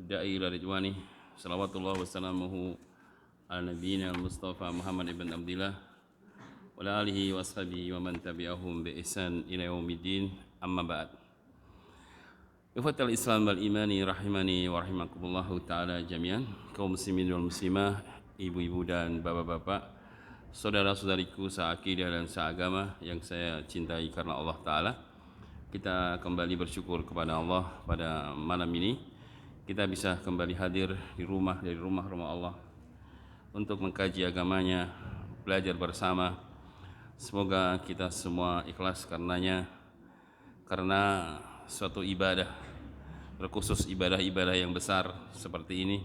da'i ila ridwani salawatullah wassalamuhu ala nabiyyina al-mustafa Muhammad ibn Abdillah wa ala alihi wa ashabihi wa man tabi'ahum bi ihsan ila yaumiddin, amma ba'd. Ikhwatal Islam wal imani rahimani wa rahimakumullahu ta'ala jami'an, kaum muslimin wal muslimah, ibu-ibu dan bapak-bapak, saudara-saudariku seakidah dan seagama yang saya cintai karena Allah Ta'ala. Kita kembali bersyukur kepada Allah pada malam ini. Kita bisa kembali hadir dari rumah-rumah Allah untuk mengkaji agamanya, belajar bersama. Semoga kita semua ikhlas karenanya, karena suatu ibadah, terkhusus ibadah-ibadah yang besar seperti ini,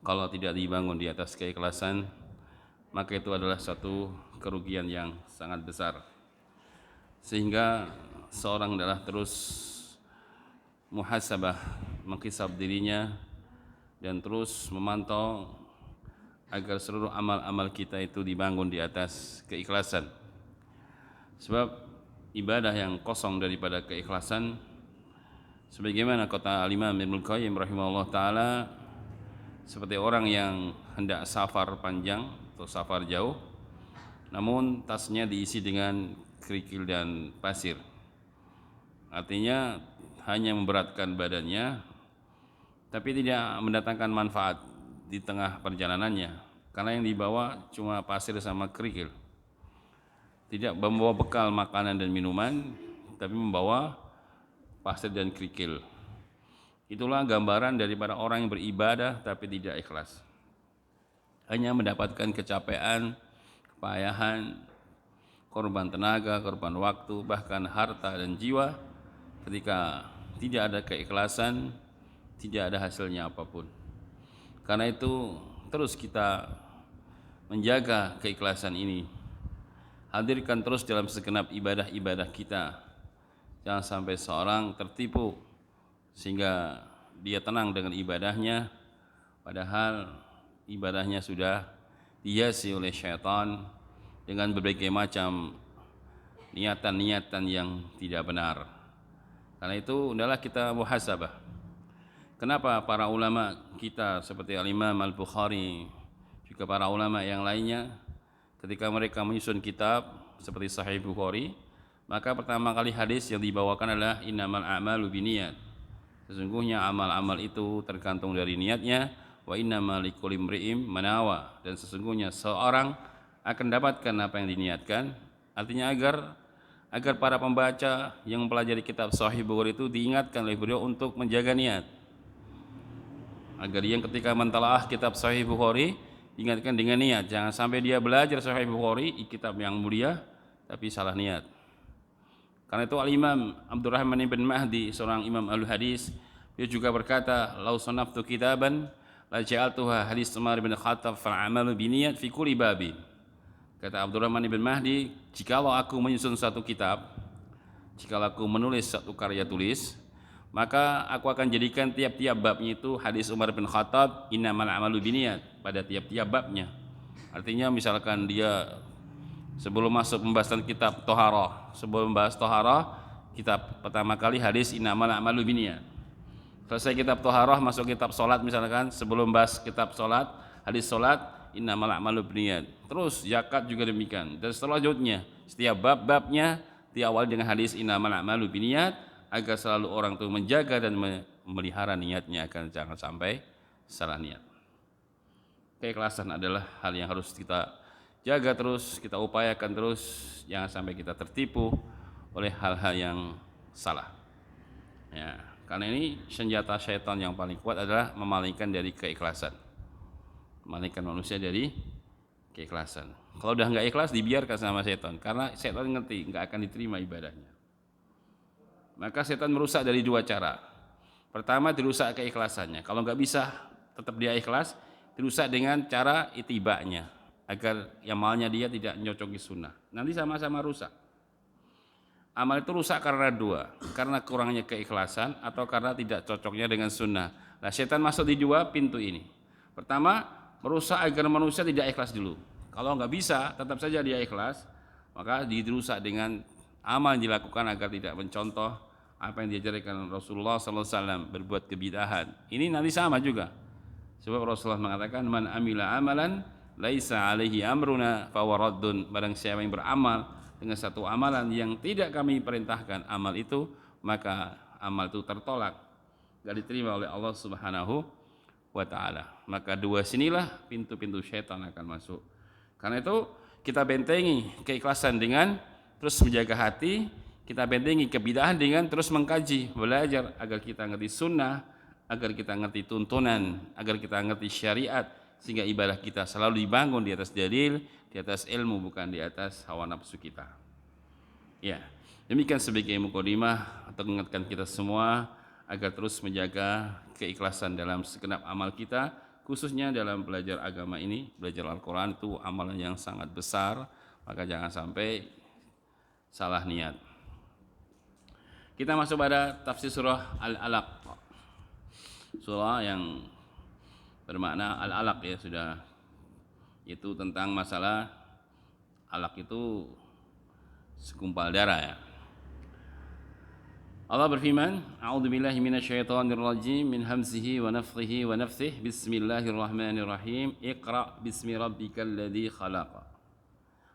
kalau tidak dibangun di atas keikhlasan, maka itu adalah suatu kerugian yang sangat besar. Sehingga seorang adalah terus muhasabah, menghisab dirinya dan terus memantau agar seluruh amal-amal kita itu dibangun di atas keikhlasan. Sebab ibadah yang kosong daripada keikhlasan, sebagaimana kata Al-Imam Ibnu Qayyim rahimahullah ta'ala, seperti orang yang hendak safar panjang atau safar jauh, namun tasnya diisi dengan kerikil dan pasir. Artinya hanya memberatkan badannya, tapi tidak mendatangkan manfaat di tengah perjalanannya, karena yang dibawa cuma pasir sama kerikil. Tidak membawa bekal makanan dan minuman, tapi membawa pasir dan kerikil. Itulah gambaran daripada orang yang beribadah tapi tidak ikhlas. Hanya mendapatkan kecapean, kepayahan, korban tenaga, korban waktu, bahkan harta dan jiwa. Ketika tidak ada keikhlasan, tidak ada hasilnya apapun. Karena itu terus kita menjaga keikhlasan ini. Hadirkan terus dalam segenap ibadah-ibadah kita. Jangan sampai seorang tertipu sehingga dia tenang dengan ibadahnya, padahal ibadahnya sudah dihiasi oleh syaitan dengan berbagai macam niatan-niatan yang tidak benar. Karena itu adalah kita muhasabah. Kenapa para ulama kita seperti Al-Imam Al-Bukhari, juga para ulama yang lainnya, ketika mereka menyusun kitab seperti Sahih Bukhari, maka pertama kali hadis yang dibawakan adalah innamal a'malu binniyat. Sesungguhnya amal-amal itu tergantung dari niatnya, wa innamal likulli imri'in ma nawa, dan sesungguhnya seorang akan dapatkan apa yang diniatkan. Artinya agar para pembaca yang mempelajari kitab Sahih Bukhari itu diingatkan oleh beliau untuk menjaga niat. Agar yang ketika mentalaah kitab Sahih Bukhari diingatkan dengan niat. Jangan sampai dia belajar Sahih Bukhari, kitab yang mulia, tapi salah niat. Karena itu Al-Imam Abdurrahman ibn Mahdi, seorang imam al-hadis, dia juga berkata, "Lau sanaftu kitaban la ja'altuha hadis Umar bin Khattab fal amalu biniyat fi kulli babin." Kata Abdurrahman ibn Mahdi, jikalau aku menyusun satu kitab, jikalau aku menulis satu karya tulis, maka aku akan jadikan tiap-tiap babnya itu hadis Umar bin Khattab, innamal a'malu binniyat, pada tiap-tiap babnya. Artinya misalkan dia sebelum masuk pembahasan kitab Toharah, sebelum membahas Toharah, kitab pertama kali hadis innamal a'malu binniyat. Selesai kitab Toharah, masuk kitab Solat misalkan, sebelum bahas kitab Solat, hadis Solat, innamal a'malu binniyat. Terus zakat juga demikian. Dan selanjutnya setiap bab-babnya diawali dengan hadis innamal a'malu binniyat, agar selalu orang itu menjaga dan memelihara niatnya agar jangan sampai salah niat. Keikhlasan adalah hal yang harus kita jaga terus, kita upayakan terus, jangan sampai kita tertipu oleh hal-hal yang salah. Ya, karena ini senjata syaitan yang paling kuat adalah memalingkan dari keikhlasan. Memalingkan manusia dari keikhlasan. Kalau udah nggak ikhlas, dibiarkan sama setan, karena setan ngerti nggak akan diterima ibadahnya. Maka setan merusak dari dua cara. Pertama, dirusak keikhlasannya. Kalau nggak bisa tetap dia ikhlas, dirusak dengan cara itibanya, agar amalnya dia tidak nyocoki sunnah. Nanti sama-sama rusak. Amal itu rusak karena dua, karena kurangnya keikhlasan atau karena tidak cocoknya dengan sunnah. Nah, setan masuk di dua pintu ini. Pertama, merusak agar manusia tidak ikhlas dulu. Kalau nggak bisa, tetap saja dia ikhlas, maka dirusak dengan amal yang dilakukan agar tidak mencontoh apa yang diajarkan Rasulullah SAW, berbuat kebidahan. Ini nanti sama juga. Sebab Rasulullah mengatakan, man amila amalan laisa alaihi amruna fawaraddun. Barang siapa yang beramal dengan satu amalan yang tidak kami perintahkan amal itu, maka amal itu tertolak, gak diterima oleh Allah Subhanahu wa ta'ala. Maka dua sinilah pintu-pintu syaitan akan masuk. Karena itu kita bentengi keikhlasan dengan terus menjaga hati, kita bentengi kebidahan dengan terus mengkaji, belajar agar kita ngerti sunnah, agar kita ngerti tuntunan, agar kita ngerti syariat, sehingga ibadah kita selalu dibangun di atas dalil, di atas ilmu, bukan di atas hawa nafsu kita. Ya, demikian sebagai mukadimah untuk mengingatkan kita semua agar terus menjaga keikhlasan dalam segenap amal kita, khususnya dalam belajar agama ini. Belajar Al-Quran itu amalan yang sangat besar, maka jangan sampai salah niat. Kita masuk pada tafsir surah Al-Alaq. Surah yang bermakna Al-Alaq ya, sudah, itu tentang masalah alaq itu segumpal darah ya. Allah berfirman, a'udzubillahi minasyaitonirrajim min hamzihi wa nafthihi wa nafthihi. Bismillahirrahmanirrahim. Iqra bismi rabbikal ladzi khalaq.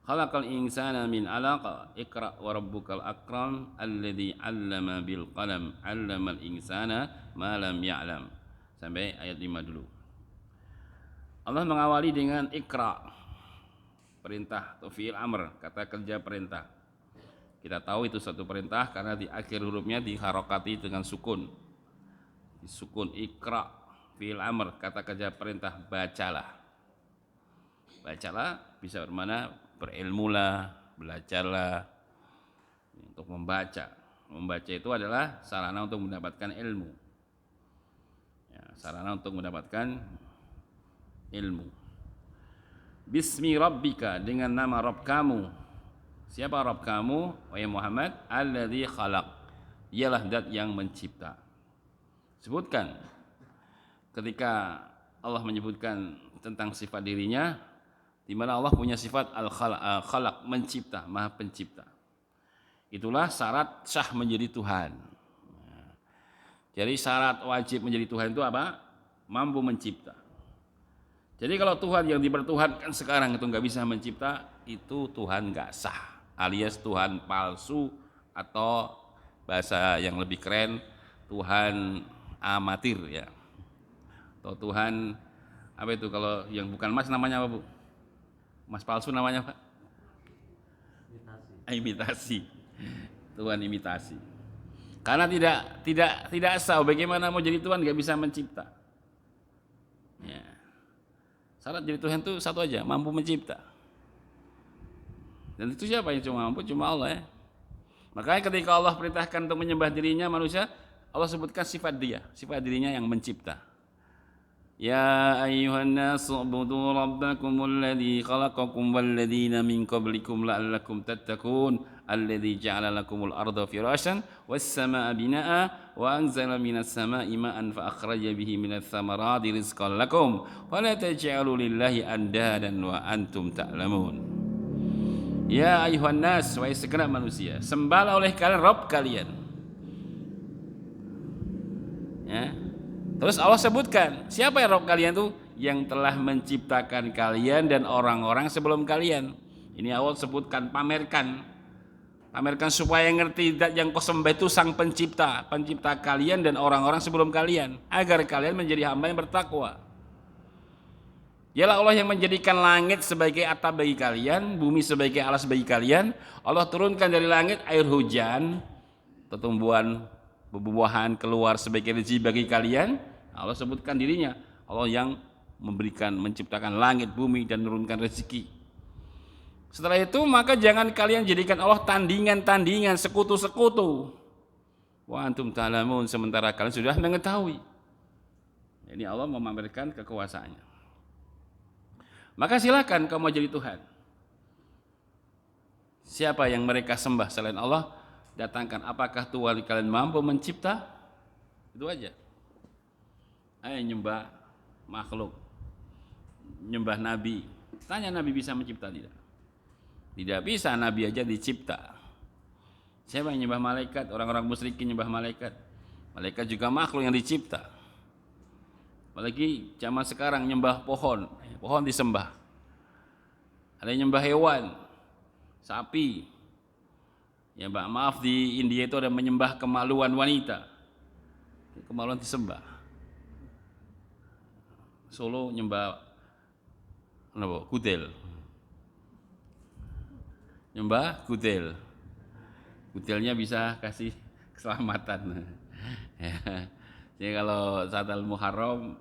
Khalaqal insana min 'alaq. Iqra wa rabbukal akram alladzi 'allama bil qalam 'allamal insana ma lam ya'lam. Sampai ayat 5 dulu. Allah mengawali dengan Iqra, perintah atau fi'il amr, kata kerja perintah. Kita tahu itu satu perintah karena di akhir hurufnya diharokati dengan sukun. Disukun. Iqra, fi'il amr, kata kerja perintah, bacalah. Bacalah bisa bermakna berilmulah, belajarlah. Untuk membaca. Membaca itu adalah sarana untuk mendapatkan ilmu. Ya, sarana untuk mendapatkan ilmu. Bismi rabbika, dengan nama Rabb kamu. Siapa Rabb kamu, wahai Muhammad? Alladzi khalaq, ialah zat yang mencipta. Sebutkan ketika Allah menyebutkan tentang sifat dirinya, di mana Allah punya sifat al-khalaq, mencipta, maha pencipta. Itulah syarat sah menjadi Tuhan. Jadi syarat wajib menjadi Tuhan itu apa? Mampu mencipta. Jadi kalau Tuhan yang dipertuhankan sekarang itu nggak bisa mencipta, itu Tuhan nggak sah, alias Tuhan palsu, atau bahasa yang lebih keren, Tuhan amatir ya. Atau Tuhan apa itu kalau yang bukan emas namanya apa Bu? Emas palsu namanya Pak? Imitasi. Tuhan imitasi. Karena tidak sah. Bagaimana mau jadi Tuhan nggak bisa mencipta? Ya. Syarat jadi Tuhan itu satu aja, mampu mencipta. Dan itu siapa yang cuma mampu? Cuma Allah ya. Makanya ketika Allah perintahkan untuk menyembah dirinya manusia, Allah sebutkan sifat dirinya yang mencipta. Ya ayyuhan nasu ubudu rabbakumul ladzi khalaqakum wal ladzina min qablikum la'allakum tattaqun alladzi ja'ala lakumul arda firasyan was samaa'a binaa'a wa anzala minas samaa'i ma'an fa akhraja bihi minats thamarati rizqan lakum wa la taj'alu lillahi andadan wa antum ta'lamun. Ya ayyuhan nas, wahai segenap manusia, sembahlah oleh kalian Rabb kalian. Ya. Terus Allah sebutkan, siapa yang Rabb kalian itu? Yang telah menciptakan kalian dan orang-orang sebelum kalian. Ini Allah sebutkan, pamerkan supaya ngerti yang kau sembah itu sang pencipta kalian dan orang-orang sebelum kalian, agar kalian menjadi hamba yang bertakwa. Dialah Allah yang menjadikan langit sebagai atap bagi kalian, bumi sebagai alas bagi kalian. Allah turunkan dari langit air hujan, tumbuhan buah-buahan keluar sebagai rezeki bagi kalian. Allah sebutkan dirinya, Allah yang menciptakan langit, bumi dan menurunkan rezeki. Setelah itu maka jangan kalian jadikan Allah tandingan-tandingan, sekutu-sekutu. Wa antum ta'lamun, sementara kalian sudah mengetahui. Ini Allah memamerkan kekuasaannya. Maka silakan kamu jadi Tuhan. Siapa yang mereka sembah selain Allah? Datangkan, apakah Tuhan kalian mampu mencipta? Itu aja. Ayo nyembah makhluk, nyembah Nabi. Tanya Nabi bisa mencipta tidak? Tidak bisa, Nabi aja dicipta. Siapa yang nyembah malaikat? Orang-orang musyrikin nyembah malaikat. Malaikat juga makhluk yang dicipta. Apalagi zaman sekarang nyembah pohon, pohon disembah. Ada yang nyembah hewan, sapi. Ya maaf, di India itu ada menyembah kemaluan wanita. Kemaluan disembah. Solo nyembah kudel. Nyembah kudel. Kudelnya bisa kasih keselamatan. Jadi kalau saat Al-Muharram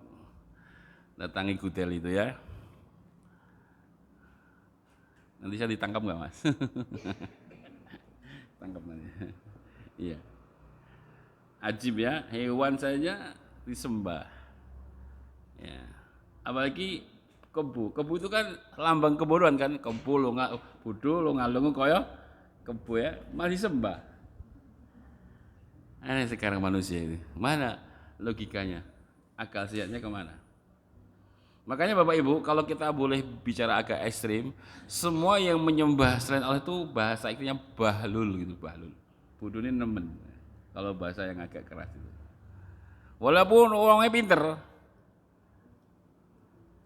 datangi kudel itu ya. Nanti saya ditangkap nggak Mas? Tangkap nanti. Iya. Ajib ya, hewan saja disembah. Ya. Apalagi kebu. Kebu itu kan lambang kebodohan kan. Kebu lo nggak bodoh lo ngalung koyo kebu ya, malah disembah. Aneh sekarang manusia ini. Mana logikanya? Akal sehatnya kemana? Makanya Bapak Ibu, kalau kita boleh bicara agak ekstrim, semua yang menyembah selain Allah itu bahasa ikhtinya bahlul gitu, bahlul. Bodoh ini nemen. Kalau bahasa yang agak keras itu. Walaupun orangnya pinter.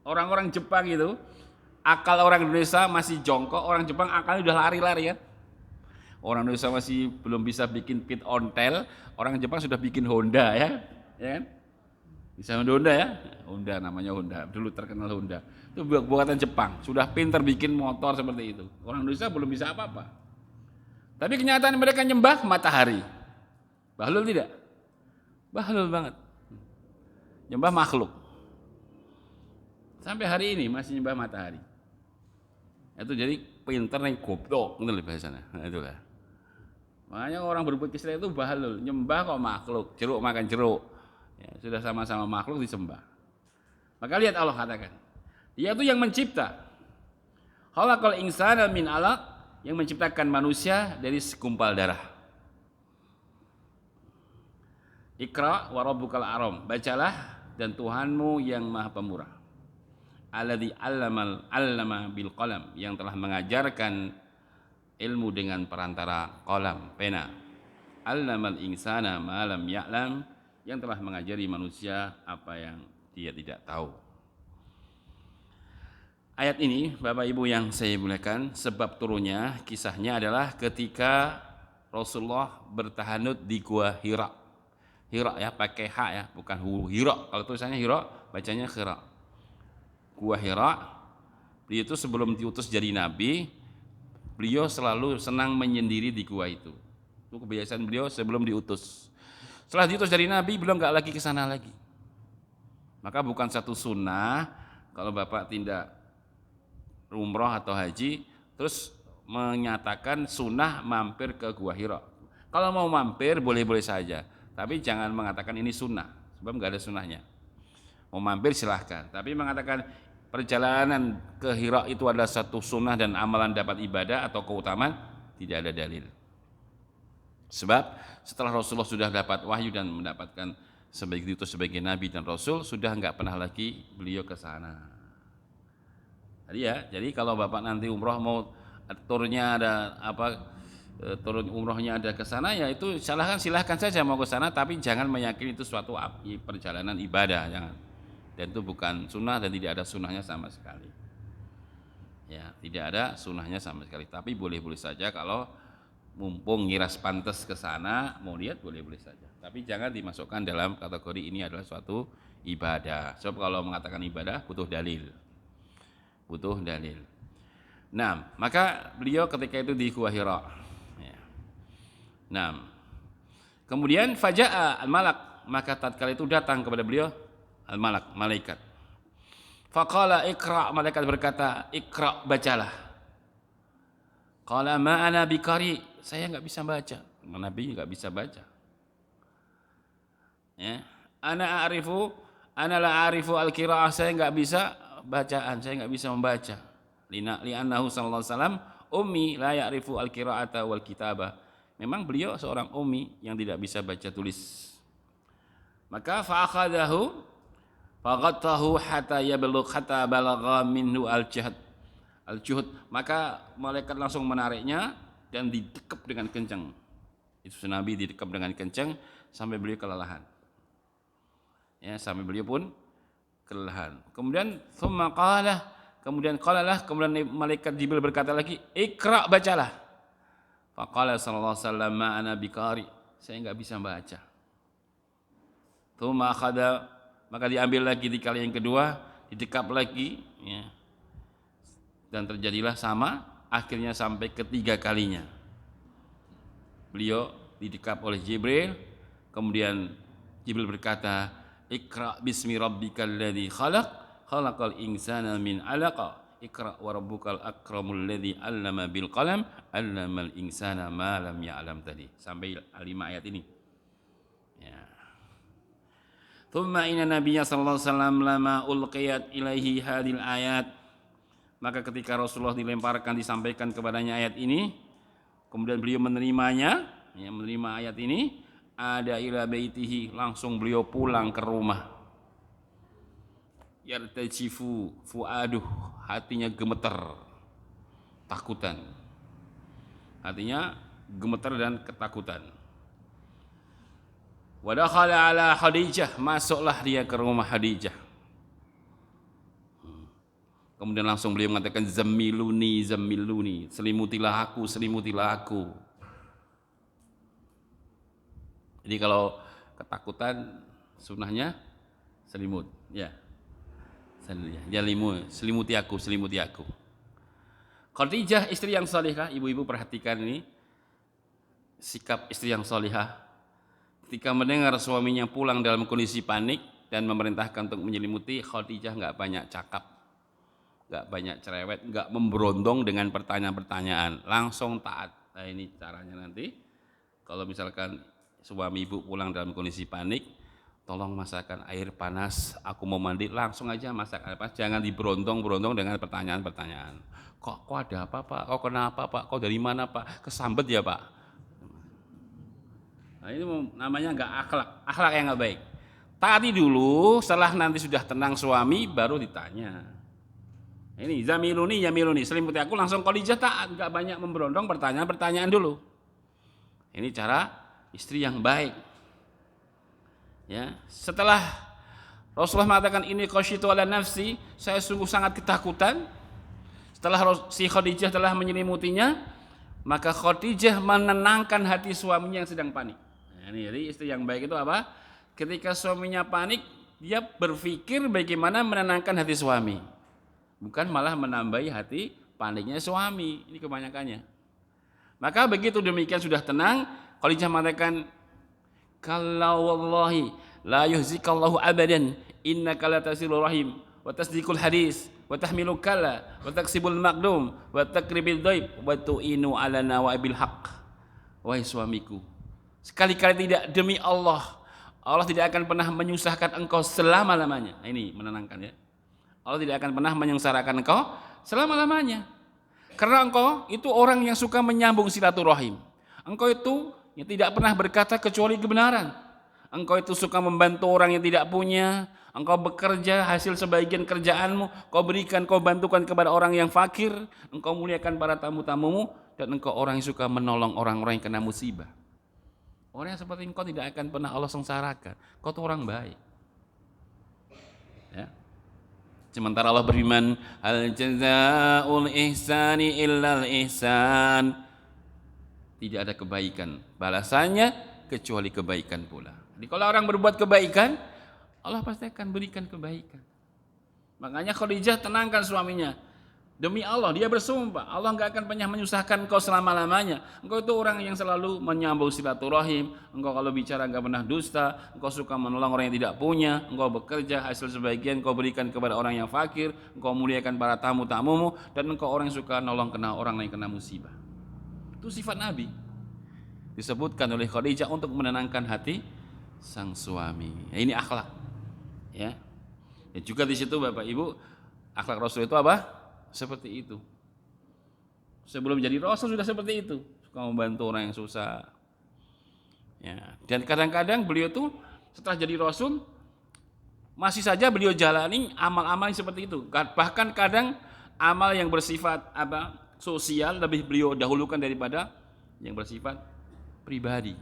Orang-orang Jepang itu, akal orang Indonesia masih jongkok, orang Jepang akalnya udah lari-lari kan. Orang Indonesia masih belum bisa bikin pit ontel, orang Jepang sudah bikin Honda ya kan? Bisa Honda ya? Honda namanya Honda, dulu terkenal Honda. Itu buatan Jepang, sudah pintar bikin motor seperti itu. Orang Indonesia belum bisa apa-apa. Tapi kenyataan mereka nyembah matahari. Bahlul tidak? Bahlul banget. Nyembah makhluk. Sampai hari ini masih nyembah matahari. Itu jadi pintar yang goblok, itu lebih bahasanya. Nah, itulah. Makanya orang berbuat kesalahan itu bahlul, nyembah kok makhluk, jeruk makan jeruk. Ya, sudah sama-sama makhluk disembah. Maka lihat Allah katakan, Dia itu yang mencipta. Khalaqal insana min 'alaq, yang menciptakan manusia dari segumpal darah. Iqra wa rabbukal aram, bacalah dan Tuhanmu yang Maha Pemurah. Alladzi 'allama bil qalam, yang telah mengajarkan ilmu dengan perantara qalam, pena. 'Allamal insana ma lam ya'lam, yang telah mengajari manusia apa yang dia tidak tahu. Ayat ini Bapak Ibu yang saya muliakan, sebab turunnya kisahnya adalah ketika Rasulullah bertahanut di Gua Hira. Hira ya, pakai H ya, bukan Hira. Kalau tulisannya Hira, bacanya Hira. Gua Hira, beliau itu sebelum diutus jadi nabi, beliau selalu senang menyendiri di gua itu. Itu kebiasaan beliau sebelum diutus. Setelah diutus dari nabi, beliau nggak lagi ke sana lagi. Maka bukan satu sunnah kalau Bapak tidak umroh atau haji, terus menyatakan sunnah mampir ke Gua Hira. Kalau mau mampir boleh-boleh saja, tapi jangan mengatakan ini sunnah, sebab nggak ada sunnahnya. Mau mampir silahkan, tapi mengatakan perjalanan ke Hira itu adalah satu sunnah dan amalan dapat ibadah atau keutamaan, tidak ada dalil. Sebab setelah Rasulullah sudah dapat wahyu dan mendapatkan sebagai nabi dan rasul, sudah nggak pernah lagi beliau ke sana. Jadi kalau Bapak nanti umroh mau turunnya ada turun umrohnya ada ke sana, ya itu silahkan saja mau ke sana, tapi jangan meyakini itu suatu perjalanan ibadah, jangan. Dan itu bukan sunnah dan tidak ada sunnahnya sama sekali. Ya, tidak ada sunnahnya sama sekali. Tapi boleh-boleh saja kalau mumpung ngiras pantas ke sana, mau lihat boleh-boleh saja. Tapi jangan dimasukkan dalam kategori ini adalah suatu ibadah. Sebab kalau mengatakan ibadah butuh dalil. Nah, maka beliau ketika itu di Gua Hira. Ya. Nah, kemudian faja'a al-malak, maka tatkala itu datang kepada beliau al-malak, malaikat. Faqala iqra, malaikat berkata, iqra, bacalah. Qala ma ana biqari, saya enggak bisa baca. Nabi enggak bisa baca. Ya. Ana la a'rifu al-qiraah, saya enggak bisa bacaan, saya enggak bisa membaca. Li'annahu sallallahu alaihi wasallam ummi la ya'rifu al-qiraa'ata wal kitaba. Memang beliau seorang ummi yang tidak bisa baca tulis. Maka fa'akhadahu faghattahu hatta balagha minhu al-juhd. Maka malaikat langsung menariknya dan didekap dengan kencang. Itu Nabi didekap dengan kencang sampai beliau kelelahan. Ya, sampai beliau pun kelelahan. Kemudian kemudian malaikat Jibril berkata lagi, "Iqra, bacalah." Faqala sallallahu alaihi wasallam, "Ma ana biqari." Saya enggak bisa baca. Tsumma akhadha, maka diambil lagi di kali yang kedua, didekap lagi, ya. Dan terjadilah sama, akhirnya sampai ketiga kalinya. Beliau didekap oleh Jibril, kemudian Jibril berkata, "Iqra bismi rabbikal ladzi khalaq, khalaqal insana min 'alaq, Iqra wa rabbukal akramul ladzi 'allama bil qalam, 'allamal insana ma lam ya'lam" tadi. Sampai 5 ayat ini. Ya. Tsumma inna nabiyya sallallahu alaihi wasallam lama ulqiyat ilaihi hadil ayat. Maka ketika Rasulullah dilemparkan, disampaikan kepadanya ayat ini, kemudian beliau menerimanya, ya, menerima ayat ini, ada ila baitihi, langsung beliau pulang ke rumah. Yartajifu fuaduh, hatinya gemeter, takutan. Hatinya gemeter dan ketakutan. Wa dakhala ala Khadijah, masuklah dia ke rumah Khadijah. Kemudian langsung beliau mengatakan, "Zammiluni, zammiluni, selimutilah aku, selimutilah aku." Jadi kalau ketakutan sunnahnya selimut, ya. Selimuti aku, selimuti aku. Khadijah istri yang salihah, ibu-ibu perhatikan ini sikap istri yang salihah. Ketika mendengar suaminya pulang dalam kondisi panik dan memerintahkan untuk menyelimuti, Khadijah nggak banyak cakap, nggak banyak cerewet, nggak memberondong dengan pertanyaan-pertanyaan, langsung taat. Nah, ini caranya nanti. Kalau misalkan suami ibu pulang dalam kondisi panik, tolong masakkan air panas, aku mau mandi, langsung aja masak air panas, jangan diberondong-berondong dengan pertanyaan-pertanyaan. Kok ada apa Pak? Kok kenapa Pak? Kok dari mana Pak? Kesambet ya Pak? Nah, ini namanya enggak akhlak yang enggak baik. Taati dulu, setelah nanti sudah tenang suami baru ditanya. Ini zamiluni, yamiluni, selimuti aku, langsung Khadijah taat, enggak banyak memberondong pertanyaan-pertanyaan dulu. Ini cara istri yang baik. Ya, setelah Rasulullah mengatakan ini khasyitu ala nafsi, saya sungguh sangat ketakutan. Setelah si Khadijah telah menyelimutinya, maka Khadijah menenangkan hati suaminya yang sedang panik. Nah, ini jadi istri yang baik itu apa? Ketika suaminya panik, dia berpikir bagaimana menenangkan hati suami, bukan malah menambahi hati paniknya suami. Ini kebanyakannya. Maka begitu demikian sudah tenang, Khadijah mengatakan, "Kalau wallahi la yuhzikallahu abadan, innaka la tasilur rahim wa tasdiqul hadis wa tahmilu kalla wa taksibul maqdum wa takribil dhaib wa tu'inu ala nawabil haqq." Wahai suamiku, sekali-kali tidak, demi Allah, Allah tidak akan pernah menyusahkan engkau selama-lamanya. Nah, ini menenangkan ya. Allah tidak akan pernah menyengsarakan engkau selama-lamanya. Karena engkau itu orang yang suka menyambung silaturahim. Engkau itu yang tidak pernah berkata kecuali kebenaran. Engkau itu suka membantu orang yang tidak punya. Engkau bekerja, hasil sebagian kerjaanmu kau berikan, kau bantukan kepada orang yang fakir. Engkau muliakan para tamu-tamumu, dan engkau orang yang suka menolong orang-orang yang kena musibah. Orang yang seperti engkau tidak akan pernah Allah sengsarakan. Kau itu orang baik. Ya. Sementara Allah berfirman, "Hal jazaa'ul ihsani illal ihsan." Tidak ada kebaikan balasannya kecuali kebaikan pula. Jadi kalau orang berbuat kebaikan, Allah pasti akan berikan kebaikan. Makanya Khadijah tenangkan suaminya. Demi Allah, dia bersumpah, Allah enggak akan pernah menyusahkan engkau selama-lamanya. Engkau itu orang yang selalu menyambung silaturahim. Engkau kalau bicara enggak pernah dusta. Engkau suka menolong orang yang tidak punya. Engkau bekerja, hasil sebagian engkau berikan kepada orang yang fakir. Engkau muliakan para tamu-tamumu. Dan engkau orang yang suka nolong orang yang kena musibah. Itu sifat Nabi. Disebutkan oleh Khadijah untuk menenangkan hati sang suami. Nah, ini akhlak. Ya. Dan juga di situ Bapak Ibu, akhlak Rasul itu apa? Seperti itu. Sebelum jadi Rasul sudah seperti itu. Suka membantu orang yang susah. Ya. Dan kadang-kadang beliau tuh setelah jadi Rasul masih saja beliau jalani amal-amal yang seperti itu. Bahkan kadang amal yang bersifat sosial lebih beliau dahulukan daripada yang bersifat pribadi.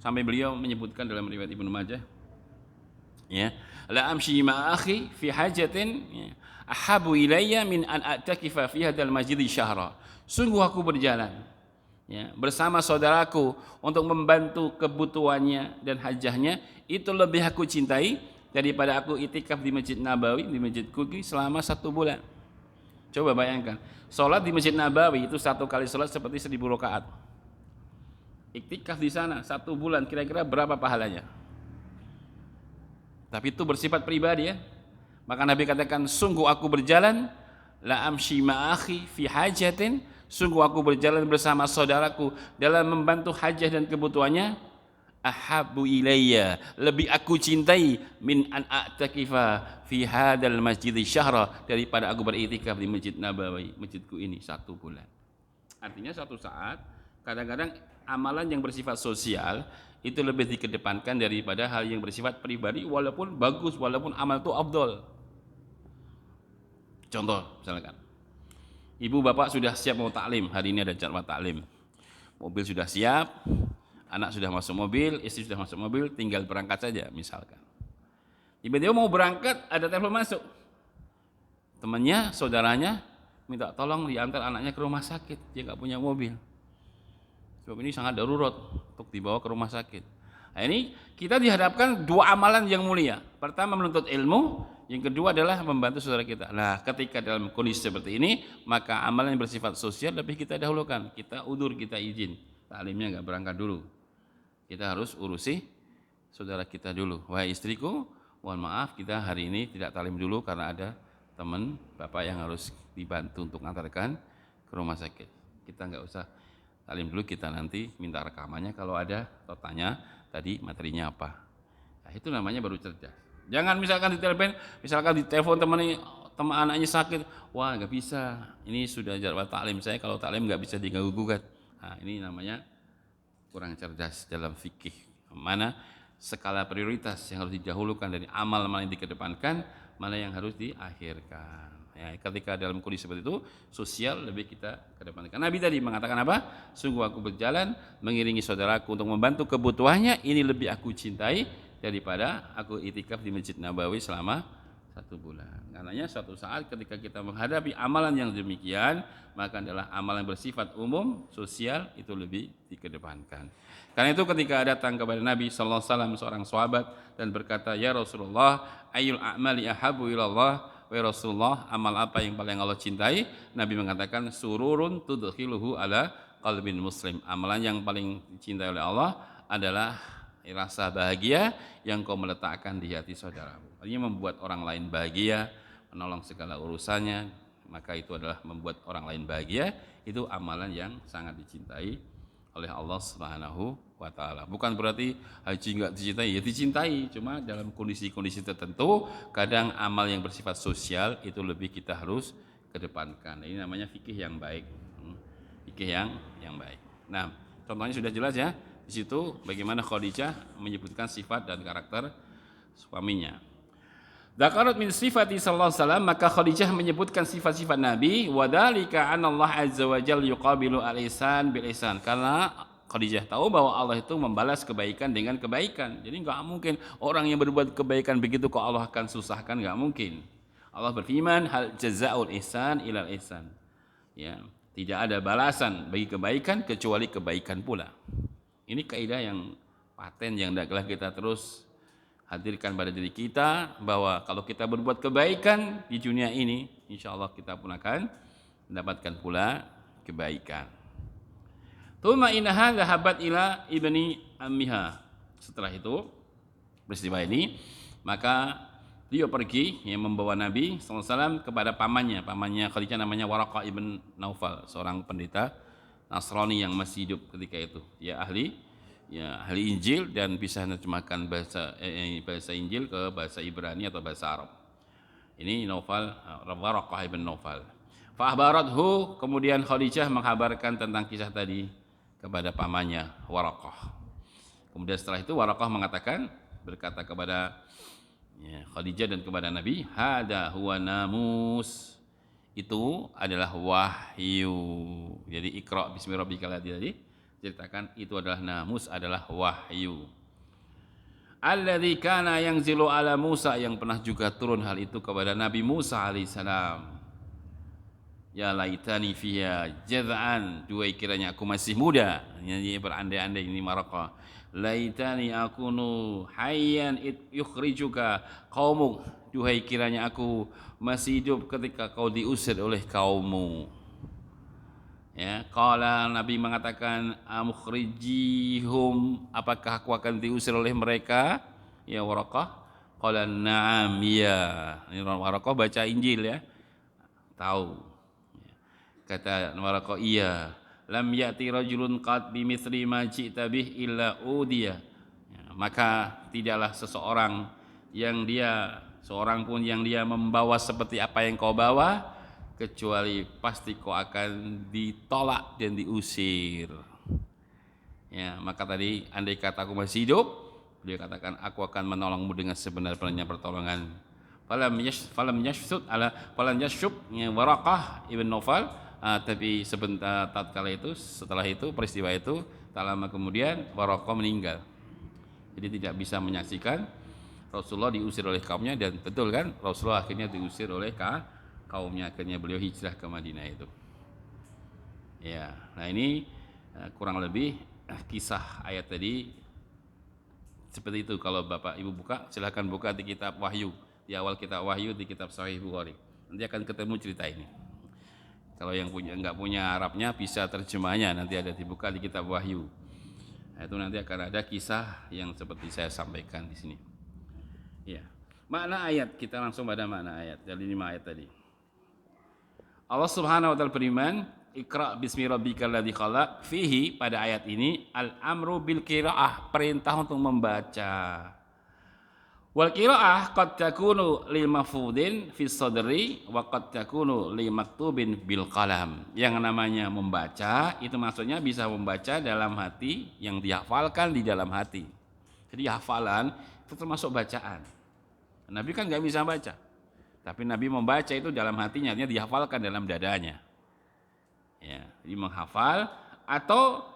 Sampai beliau menyebutkan dalam riwayat Ibnu Majah, ya, la amshi ma akhi fi hajatin ahabu ilayya min an a'takifa fi hadzal masjid syahra. Sungguh aku berjalan, ya, bersama saudaraku untuk membantu kebutuhannya dan hajahnya, itu lebih aku cintai daripada aku itikaf di Masjid Nabawi, di masjidku selama 1 bulan. Coba bayangkan, sholat di Masjid Nabawi itu 1 kali sholat seperti 1000 rakaat. Iktikaf di sana 1 bulan, kira-kira berapa pahalanya? Tapi itu bersifat pribadi, ya. Maka Nabi katakan, sungguh aku berjalan, la amshi ma'akhi fi hajatin, sungguh aku berjalan bersama saudaraku dalam membantu hajah dan kebutuhannya, ahabbu ilayya, lebih aku cintai, min an a'takifa fi hadzal masjid syahra, daripada aku beriktikaf di Masjid Nabawi, masjidku ini 1 bulan. Artinya suatu saat kadang-kadang amalan yang bersifat sosial itu lebih dikedepankan daripada hal yang bersifat pribadi, walaupun bagus, walaupun amal itu afdol. Contoh misalkan, ibu bapak sudah siap mau taklim, hari ini ada jadwal taklim, mobil sudah siap, anak sudah masuk mobil, istri sudah masuk mobil, tinggal berangkat saja misalkan. Tiba-tiba mau berangkat, ada telepon masuk, temannya, saudaranya minta tolong diantar anaknya ke rumah sakit, dia nggak punya mobil. Sebab ini sangat darurat untuk dibawa ke rumah sakit. Nah, ini kita dihadapkan 2 amalan yang mulia. Pertama menuntut ilmu, yang kedua adalah membantu saudara kita. Nah, ketika dalam kondisi seperti ini, maka amalan yang bersifat sosial lebih kita dahulukan. Kita udur, kita izin. Taklimnya nggak berangkat dulu. Kita harus urusi saudara kita dulu. Wahai istriku, mohon maaf kita hari ini tidak taklim dulu karena ada teman bapak yang harus dibantu untuk mengantarkan ke rumah sakit. Kita nggak usah taklim dulu, kita nanti minta rekamannya kalau ada, atau tanya tadi materinya apa. Nah, itu namanya baru cerdas. Jangan misalkan ditelepon teman anaknya sakit, wah nggak bisa, ini sudah jadwal taklim saya, kalau taklim nggak bisa diganggu gugat. Nah, ini namanya kurang cerdas dalam fikih. Mana skala prioritas yang harus didahulukan dari amal-amal yang dikedepankan, mana yang harus diakhirkan. Ya, ketika dalam kondisi seperti itu, sosial lebih kita kedepankan. Nabi tadi mengatakan apa? Sungguh aku berjalan mengiringi saudaraku untuk membantu kebutuhannya, ini lebih aku cintai daripada aku itikaf di Masjid Nabawi selama 1 bulan. Karenanya suatu saat ketika kita menghadapi amalan yang demikian, maka adalah amalan bersifat umum, sosial, itu lebih dikedepankan. Karena itu ketika datang kepada Nabi SAW seorang sahabat dan berkata, ya Rasulullah, ayyul a'mali ahabu ilallah, wa Rasulullah, amal apa yang paling Allah cintai? Nabi mengatakan, sururun tudkhiluhu ala qalbin muslim. Amalan yang paling dicintai oleh Allah adalah rasa bahagia yang kau meletakkan di hati saudaramu. Artinya membuat orang lain bahagia, menolong segala urusannya, maka itu adalah membuat orang lain bahagia. Itu amalan yang sangat dicintai oleh Allah Subhanahu wa ta'ala. Bukan berarti haji enggak dicintai, ya dicintai, cuma dalam kondisi-kondisi tertentu. Kadang amal yang bersifat sosial itu lebih kita harus kedepankan. Ini namanya fikih yang baik. Fikih yang baik. Nah, contohnya sudah jelas ya. Di situ bagaimana Khadijah menyebutkan sifat dan karakter suaminya. Dzakarat min sifati sallallahu alaihi wasallam, maka Khadijah menyebutkan sifat-sifat Nabi, wa dzalika anna Allah azza wa jalla yuqabilu al-ihsan bil ihsan. Karena Khadijah tahu bahwa Allah itu membalas kebaikan dengan kebaikan. Jadi enggak mungkin orang yang berbuat kebaikan begitu kok Allah akan susahkan, enggak mungkin. Allah berfirman, hal jazaa'ul ihsan ilal ihsan. Ya, tidak ada balasan bagi kebaikan kecuali kebaikan pula. Ini kaidah yang paten yang hendaklah kita terus hadirkan pada diri kita, bahwa kalau kita berbuat kebaikan di dunia ini, insya Allah kita pun akan mendapatkan pula kebaikan. Tsumma innaha dhahabat ila ibni ammiha. Setelah itu peristiwa ini, maka dia pergi yang membawa Nabi SAW kepada pamannya Khadijah, namanya Waraqah ibn Naufal, seorang pendeta Nasrani yang masih hidup ketika itu. Dia ahli Injil dan bisa menerjemahkan bahasa Injil ke bahasa Ibrani atau bahasa Arab. Ini Waraqah ibn Naufal. Fa akhbarathu, kemudian Khadijah menghabarkan tentang kisah tadi kepada pamannya Waraqah. Kemudian setelah itu Waraqah berkata kepada Khadijah dan kepada Nabi, hada huwa namus, itu adalah wahyu. Jadi Iqra bismi rabbikal ladzi, ceritakan itu adalah namus, adalah wahyu. Alladzi kana yanzilu ala Musa, yang pernah juga turun hal itu kepada Nabi Musa alaihissalam. Ya laitani fiha jaz'an, duai kiranya aku masih muda. Ini berandai-andai ini Maraqah. Laitani akunu hayyan yukhrijuka qaumuk, duhai kiranya aku masih hidup ketika kau diusir oleh kaummu. Ya, qala Nabi mengatakan amukhrijihum, apakah aku akan diusir oleh mereka? Ya Waraqah. Qala na'am, ya. Ini Waraqah baca Injil ya. Tahu. Kata Waraqah, iya. Lam ya'ti rajulun qad bimithli ma ji'ta bih illa udiya. Ya, maka tidaklah seorang pun yang dia membawa seperti apa yang kau bawa, kecuali pasti kau akan ditolak dan diusir. Ya, maka tadi andai kata aku masih hidup, beliau katakan aku akan menolongmu dengan sebenar-benarnya pertolongan. Falam yashub Waraqah ibn Nawfal, tapi sebentar tatkala itu, setelah itu peristiwa itu tak lama kemudian Waraqah meninggal. Jadi tidak bisa menyaksikan Rasulullah diusir oleh kaumnya, dan betul kan Rasulullah akhirnya diusir oleh kaumnya, akhirnya beliau hijrah ke Madinah itu. Ya, nah ini kurang lebih kisah ayat tadi seperti itu. Kalau Bapak Ibu buka, silakan buka di kitab Wahyu, di awal kitab Wahyu di kitab Sahih Bukhari. Nanti akan ketemu cerita ini. Kalau yang enggak punya Arabnya bisa terjemahnya, nanti ada dibuka di kitab Wahyu. Nah, itu nanti akan ada kisah yang seperti saya sampaikan di sini. Ya. Makna ayat, kita langsung pada makna ayat dari 5 ayat tadi. Allah Subhanahu wa taala berfirman, Iqra bismi rabbikal ladzi khalaq. Fihi, pada ayat ini, al-amru bil qiraah, perintah untuk membaca. Wal qiraah qad takunu lil mafudin fi sadri wa qad takunu li maktubin bil qalam. Yang namanya membaca itu maksudnya bisa membaca dalam hati, yang dihafalkan di dalam hati. Jadi hafalan itu termasuk bacaan. Nabi kan enggak bisa baca, tapi Nabi membaca itu dalam hatinya, artinya dihafalkan dalam dadanya. Ya, jadi menghafal, atau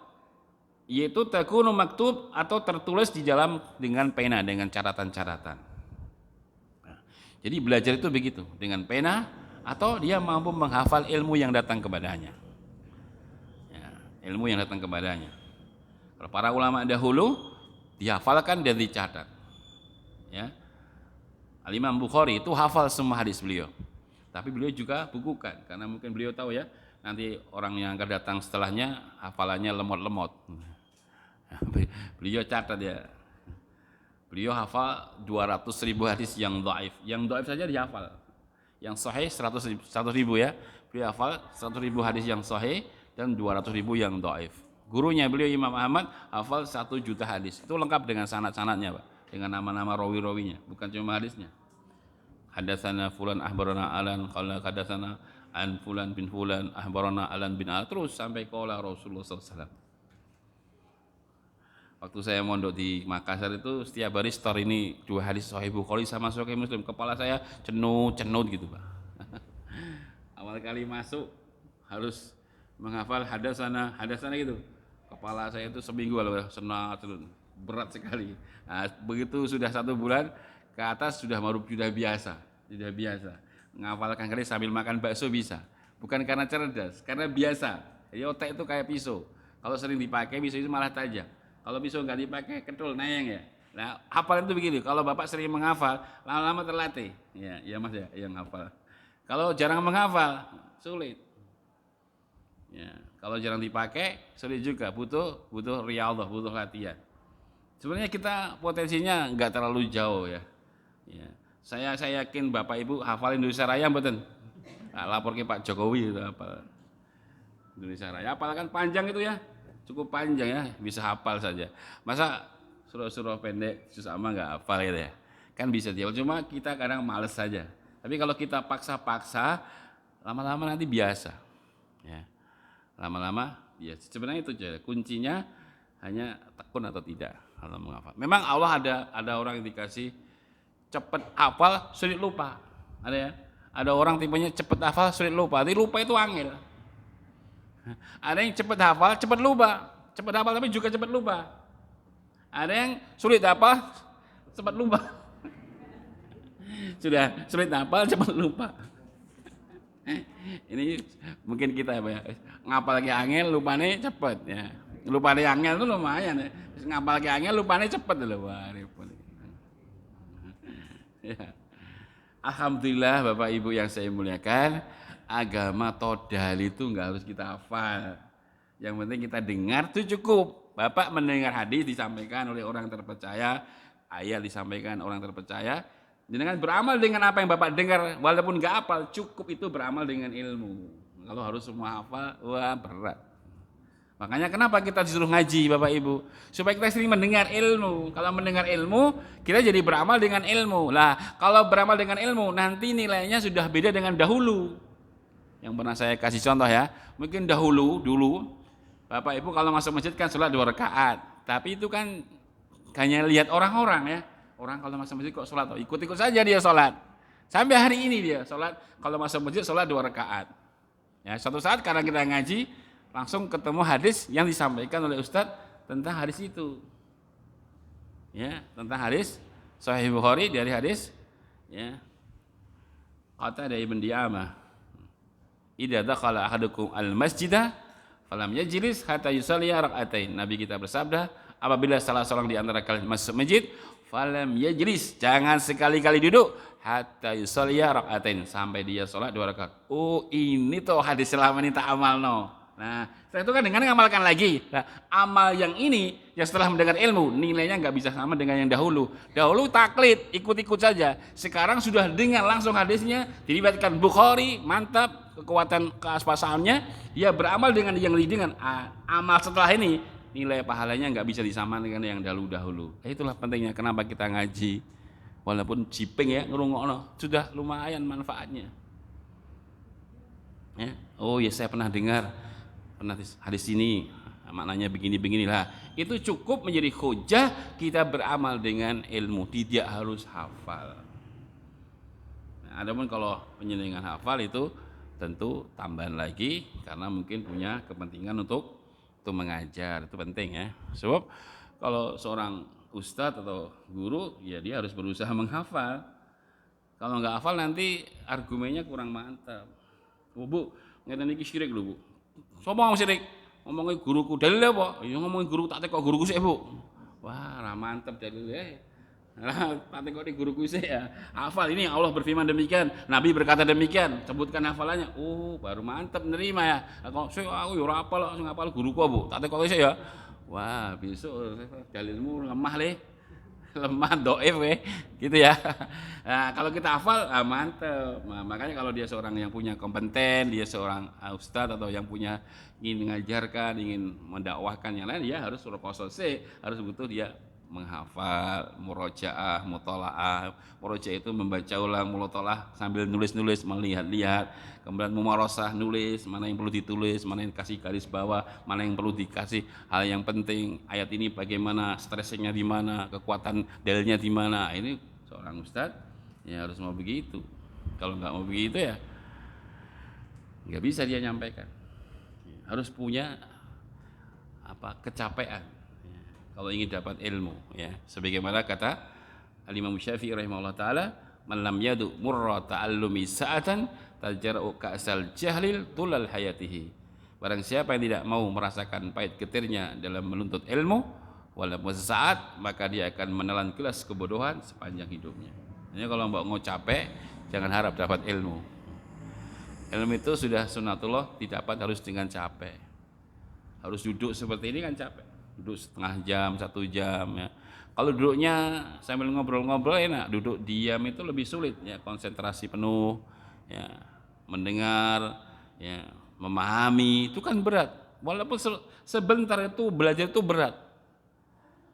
yaitu takunu maktub, atau tertulis di dalam dengan pena, dengan catatan-catatan. Nah, jadi belajar itu begitu, dengan pena, atau dia mampu menghafal ilmu yang datang kepadanya. Ya, ilmu yang datang kepadanya. Kalau para ulama dahulu dihafalkan dan dicatat. Ya. Al-Imam Bukhari itu hafal semua hadis beliau, tapi beliau juga bukukan, karena mungkin beliau tahu ya, nanti orang yang akan datang setelahnya hafalannya lemot-lemot. Beliau catat ya, beliau hafal 200.000 hadis yang dhaif. Yang dhaif saja dihafal, yang sahih 100.000 ya, beliau hafal 100.000 hadis yang sahih dan 200.000 yang dhaif. Gurunya beliau Imam Ahmad hafal 1 juta hadis, itu lengkap dengan sanad-sanadnya Pak, dengan nama-nama rawi-rawinya, bukan cuma hadisnya. Hadatsana fulan ahbarana alan qala hadatsana an fulan bin fulan ahbarana alan bin al, terus sampai qala Rasulullah sallallahu alaihi wasallam. Waktu saya mondok di Makassar itu setiap hari store ini 2 hadis Sahih Bukhari sama Sahih Muslim, kepala saya cenut gitu Pak. Awal kali masuk harus menghafal hadatsana gitu. Kepala saya itu seminggu lalu senang, berat sekali. Nah, begitu sudah 1 bulan ke atas sudah biasa. Menghafalkan kali sambil makan bakso bisa. Bukan karena cerdas, karena biasa. Jadi otak itu kayak pisau. Kalau sering dipakai pisau itu malah tajam. Kalau pisau nggak dipakai ketul nayang ya. Nah, hafalan itu begini. Kalau Bapak sering menghafal, lama-lama terlatih. Ya Mas ya, yang hafal. Kalau jarang menghafal, sulit. Ya, kalau jarang dipakai, sulit juga. Butuh riyadhah, butuh latihan. Sebenarnya kita potensinya nggak terlalu jauh ya. Ya. Saya yakin Bapak Ibu hafal Indonesia Raya mboten? Nah, lapor ke Pak Jokowi itu hafal Indonesia Raya. Hafal kan panjang itu ya, cukup panjang ya, bisa hafal saja. Masa surah-surah pendek sama nggak hafal gitu ya? Kan bisa dia, cuma kita kadang males saja. Tapi kalau kita paksa-paksa, lama-lama nanti biasa. Ya. Lama-lama biasa. Sebenarnya itu aja kuncinya, hanya tekun atau tidak kalau menghafal. Memang Allah ada orang yang dikasih cepat hafal, sulit lupa. Ada ya? Ada orang tipenya cepat hafal, sulit lupa. Tapi lupa itu angel. Ada yang cepat hafal, cepat lupa. cepat hafal tapi juga cepat lupa. Ada yang sulit hafal, cepat lupa. Sudah sulit hafal, cepat lupa. Ini mungkin kita ya, ngapal lagi angel, lupane cepet ya. Lupane angel itu lumayan ya. Ngapal lagi angel, lupane cepet loh. Wah, repot. Ya. Alhamdulillah Bapak Ibu yang saya muliakan, agama todal itu enggak harus kita hafal. Yang penting kita dengar itu cukup. Bapak mendengar hadis disampaikan oleh orang terpercaya, ayat disampaikan orang terpercaya, dengan beramal dengan apa yang Bapak dengar, walaupun enggak hafal, cukup itu beramal dengan ilmu. Kalau harus semua hafal, wah berat. Makanya kenapa kita disuruh ngaji Bapak Ibu? Supaya kita sering mendengar ilmu. Kalau mendengar ilmu, kita jadi beramal dengan ilmu. Lah, kalau beramal dengan ilmu, nanti nilainya sudah beda dengan dahulu. Yang pernah saya kasih contoh ya. Mungkin dulu Bapak Ibu kalau masuk masjid kan sholat 2 rakaat. Tapi itu kan hanya lihat orang-orang ya. Orang kalau masuk masjid kok sholat, ikut-ikut saja dia sholat. Sampai hari ini dia sholat, kalau masuk masjid sholat 2 rakaat. Ya, suatu saat karena kita ngaji, langsung ketemu hadis yang disampaikan oleh Ustadz tentang hadis itu. Ya, tentang hadis Sahih Bukhari dari hadis ya. Kata dari Ibn Di'amah, "Idza dakhala ahadukum al-masjidah falam yajlis hatta yusalli rak'atain." Nabi kita bersabda, apabila salah seorang di antara kalian masuk masjid, falam yajlis, jangan sekali-kali duduk hatta yusalli rak'atain, sampai dia salat 2 rakaat. Oh, ini tuh hadis selama ini tak amalno. Nah, setelah itu kan dengan ngamalkan lagi. Nah, amal yang ini yang setelah mendengar ilmu nilainya nggak bisa sama dengan yang dahulu. Dahulu taklid, ikut-ikut saja. Sekarang sudah dengar langsung hadisnya, diriwayatkan Bukhari, mantap kekuatan keaspasaannya. Dia beramal dengan yang didengar. Amal setelah ini nilai pahalanya nggak bisa disamakan dengan yang dahulu. Itulah pentingnya kenapa kita ngaji. Walaupun jiping ya ngerungokno, sudah lumayan manfaatnya. Ya. Oh ya, saya pernah dengar hadis ini maknanya beginilah. Itu cukup menjadi hujah kita beramal dengan ilmu, tidak harus hafal. Nah, adapun kalau penyelingan hafal itu tentu tambahan lagi karena mungkin punya kepentingan untuk mengajar, itu penting ya. Sebab kalau seorang ustadz atau guru ya dia harus berusaha menghafal. Kalau nggak hafal nanti argumennya kurang mantap. Oh, Bu, ngeten iki syirik lho, Bu. Sopo ngomong syirik? Ngomongin guruku, dalil apa? Ya ngomongin guru tak tekok guruku sik, Bu. Wah, ra mantep dalile. Tak tekok di guruku sik ya. Hafal ini Allah berfirman demikian, Nabi berkata demikian, sebutkan hafalannya. Oh, baru mantep nerima ya. Kok sik aku ya ora hafal kok sing hafal guruku, Bu. Tak tekok sik ya. Wah, besok dalilmu lemah le. Lemah doif gitu ya. Nah, kalau kita hafal mantep. Nah, makanya kalau dia seorang yang punya kompeten, dia seorang ustadz atau yang punya ingin mengajarkan, ingin mendakwahkan yang lain, dia harus harus betul dia menghafal, murojaah, mutolaah. Murojaah itu membaca ulang, mutolaah sambil nulis-nulis, melihat-lihat, kemudian mumarosah, nulis mana yang perlu ditulis, mana yang kasih garis bawah, mana yang perlu dikasih hal yang penting, ayat ini bagaimana, stresnya di mana, kekuatan dalilnya di mana. Ini seorang ustadz ya harus mau begitu. Kalau nggak mau begitu ya nggak bisa dia nyampaikan. Harus punya kecapean kalau ingin dapat ilmu ya, sebagaimana kata Al-Imam Syafi'i rahimahullah taala, man lam yadu murra ta'allumi sa'atan tajara'u ka'sal jahlil tulal hayatihi. Barang siapa yang tidak mau merasakan pahit getirnya dalam menuntut ilmu walaupun sesaat, maka dia akan menelan gelas kebodohan sepanjang hidupnya. Jadi kalau mau capek, jangan harap dapat ilmu. Ilmu itu sudah sunatullah, didapat harus dengan capek. Harus duduk seperti ini kan capek. Duduk setengah jam, 1 jam ya. Kalau duduknya sambil ngobrol-ngobrol enak, duduk diam itu lebih sulit ya, konsentrasi penuh ya, mendengar ya, memahami itu kan berat. Walaupun sebentar itu belajar itu berat.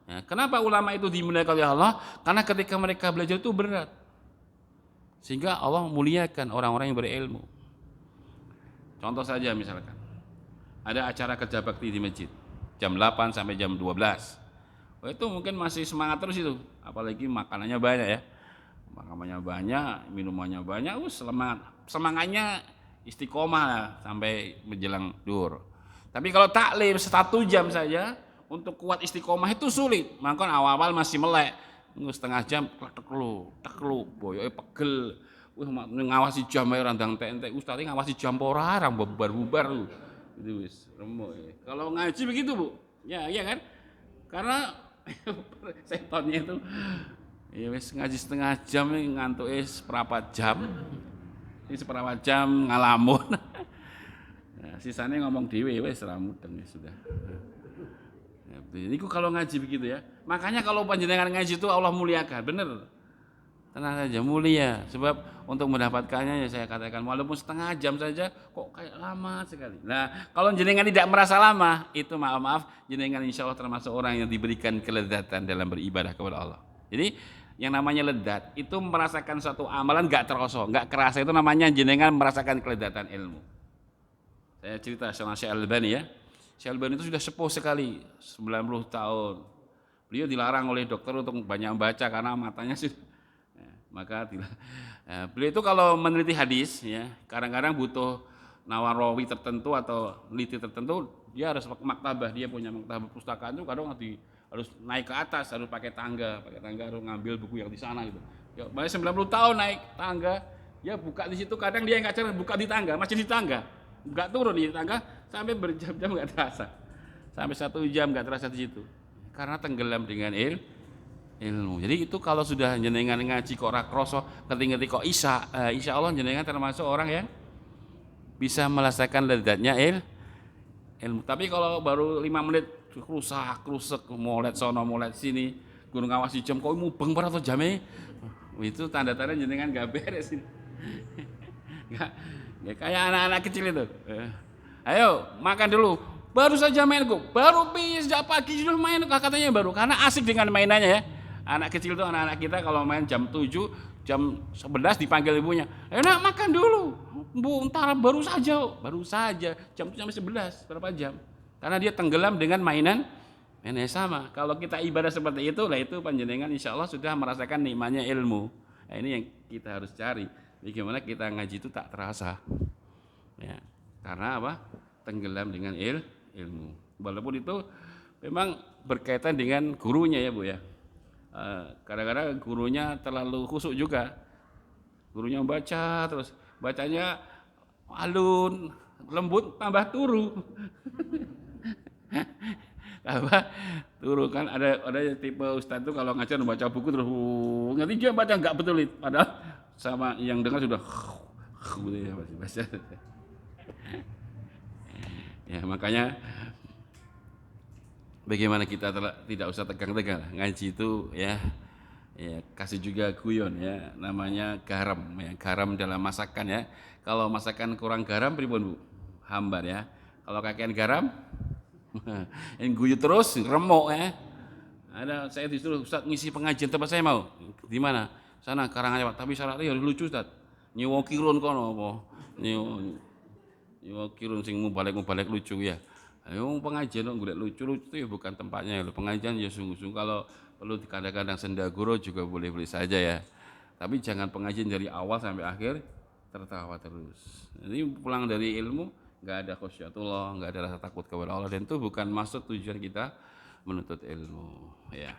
Ya, kenapa ulama itu dimuliakan oleh Allah? Karena ketika mereka belajar itu berat. Sehingga Allah muliakan orang-orang yang berilmu. Contoh saja misalkan ada acara kerja bakti di masjid jam 8 sampai jam 12. Oh, itu mungkin masih semangat terus itu, apalagi makanannya banyak ya. Makanannya banyak, minumannya banyak, semangatnya istiqomah lah sampai menjelang duhur. Tapi kalau taklim 1 jam saja untuk kuat istiqomah itu sulit. Maka awal-awal masih melek, setengah jam teklu, boyoke pegel. Wih ngawasi jam ae randang entek-entek. Ustaz ngawasi jam ora arang bubar-bubar lu. Itu wis remuk. Kalau ngaji begitu, Bu. Ya, iya kan? Karena setonnya itu ya wis ngaji setengah jam ngantuke seperempat jam. Ini seperempat jam ngalamun. Nah, sisanya ngomong dewe wis ra mudeng sudah. Ya, itu kalau ngaji begitu ya. Makanya kalau panjenengan ngaji itu Allah muliakan, bener. Tenang saja mulia, sebab untuk mendapatkannya ya saya katakan walaupun setengah jam saja kok kayak lama sekali. Nah, kalau jenengan tidak merasa lama, itu maaf jenengan insya Allah termasuk orang yang diberikan kelezatan dalam beribadah kepada Allah. Jadi yang namanya ledat itu merasakan suatu amalan nggak kerasa itu namanya jenengan merasakan kelezatan ilmu. Saya cerita sama Syekh Albani ya. Syekh Albani itu sudah sepuh sekali, 90 tahun. Beliau dilarang oleh dokter untuk banyak membaca karena matanya sudah. Maka beliau itu kalau meneliti hadis ya, kadang-kadang butuh nawarawi tertentu atau neliti tertentu, dia harus maktabah, dia punya maktabah pustakaan itu kadang harus naik ke atas, harus pakai tangga harus ngambil buku yang di sana gitu. Ya, 90 tahun naik tangga, ya buka di situ kadang dia enggak cara buka di tangga, masih di tangga. Enggak turun di tangga sampai berjam-jam enggak terasa. Sampai 1 jam enggak terasa di situ. Karena tenggelam dengan ilmu. Jadi itu kalau sudah jenengan ngaji kok ora krasa, ngerti-ngerti kok insya Allah jenengan termasuk orang yang bisa merasakan lezatnya ilmu. Tapi kalau baru 5 menit rusak, molet sono molet sini, gunung ngawasi jam kok mubeng para atau jame. Itu tanda-tanda jenengan gak beres ini. Ya kayak anak-anak kecil itu. Ayo makan dulu. Baru saja main kok. Baru sejak pagi sudah main katanya baru karena asik dengan mainannya ya. Anak kecil itu anak-anak kita kalau main jam 7, jam 11 dipanggil ibunya. Enak makan dulu. Bu, ntar baru saja. Jam 7 sampai 11, berapa jam? Karena dia tenggelam dengan mainan sama. Kalau kita ibadah seperti itu, lah itu panjenengan insya Allah sudah merasakan nikmatnya ilmu. Nah, ini yang kita harus cari. Bagaimana kita ngaji itu tak terasa. Ya, karena apa? Tenggelam dengan ilmu. Walaupun itu memang berkaitan dengan gurunya ya Bu ya. Kadang-kadang gurunya terlalu khusyuk juga. Gurunya membaca terus, bacanya alun, lembut tambah turu. Turu kan ada tipe ustaz itu kalau ngajar membaca buku terus ngerti dia baca enggak betul itu. Padahal sama yang dengar sudah gitu ya baca. Ya makanya bagaimana kita tidak usah tegang-tegang ngaji itu ya kasih juga guyon ya namanya garam ya, garam dalam masakan ya. Kalau masakan kurang garam pripun Bu? Hambar ya. Kalau kakean garam yang guyu terus remuk ya. Ada saya disuruh Ustaz ngisi pengajian tempat saya mau. Di mana? Sana Karanganyar, tapi syaratnya harus lucu Ustaz. Nyewa kirun kono apa? Nyewa kirun sing mubalek lucu ya. Ayo pengajian golek lucu-lucu itu ya bukan tempatnya. Pengajian ya sungguh-sungguh kalau perlu kadang-kadang sendaguro juga boleh-boleh saja ya. Tapi jangan pengajian dari awal sampai akhir tertawa terus. Ini pulang dari ilmu enggak ada khusyatullah, enggak ada rasa takut kepada Allah dan itu bukan maksud tujuan kita menuntut ilmu ya.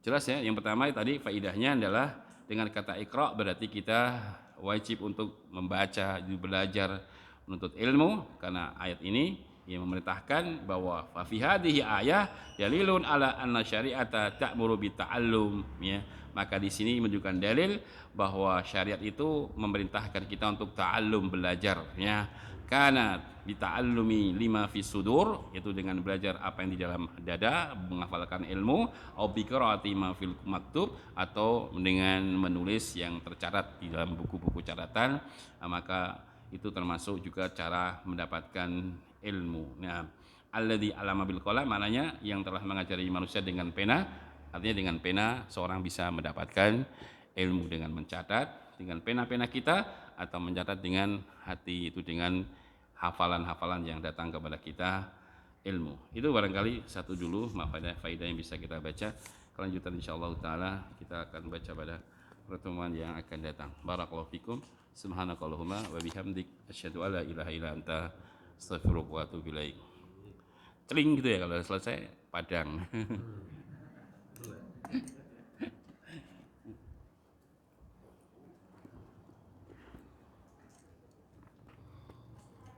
Jelas ya, yang pertama tadi faidahnya adalah dengan kata iqra berarti kita wajib untuk membaca, belajar, menuntut ilmu karena ayat ini yang memerintahkan bahwa fa fi hadhihi ayah dalilun ala anna syari'ata ta'muru bi ta'allum ya. Maka di sini menunjukkan dalil bahwa syariat itu memerintahkan kita untuk ta'allum belajar ya. Karena bita'allumi lima fi sudur yaitu dengan belajar apa yang di dalam dada menghafalkan ilmu au bi qiraati ma fil maktub atau dengan menulis yang tercatat di dalam buku-buku catatan maka itu termasuk juga cara mendapatkan ilmu. Nah, alladzi alama bil qalam maknanya yang telah mengajari manusia dengan pena, artinya dengan pena seorang bisa mendapatkan ilmu dengan mencatat dengan pena-pena kita atau mencatat dengan hati itu dengan hafalan-hafalan yang datang kepada kita ilmu. Itu barangkali satu dulu faedah yang bisa kita baca. Kelanjutan insyaallah taala kita akan baca pada pertemuan yang akan datang. Barakallahu fikum. Subhanakallahumma wa bihamdik asyhadu alla ilaha illa anta Astagfirullah wa atubu ilaik. Celing gitu ya kalau selesai padang.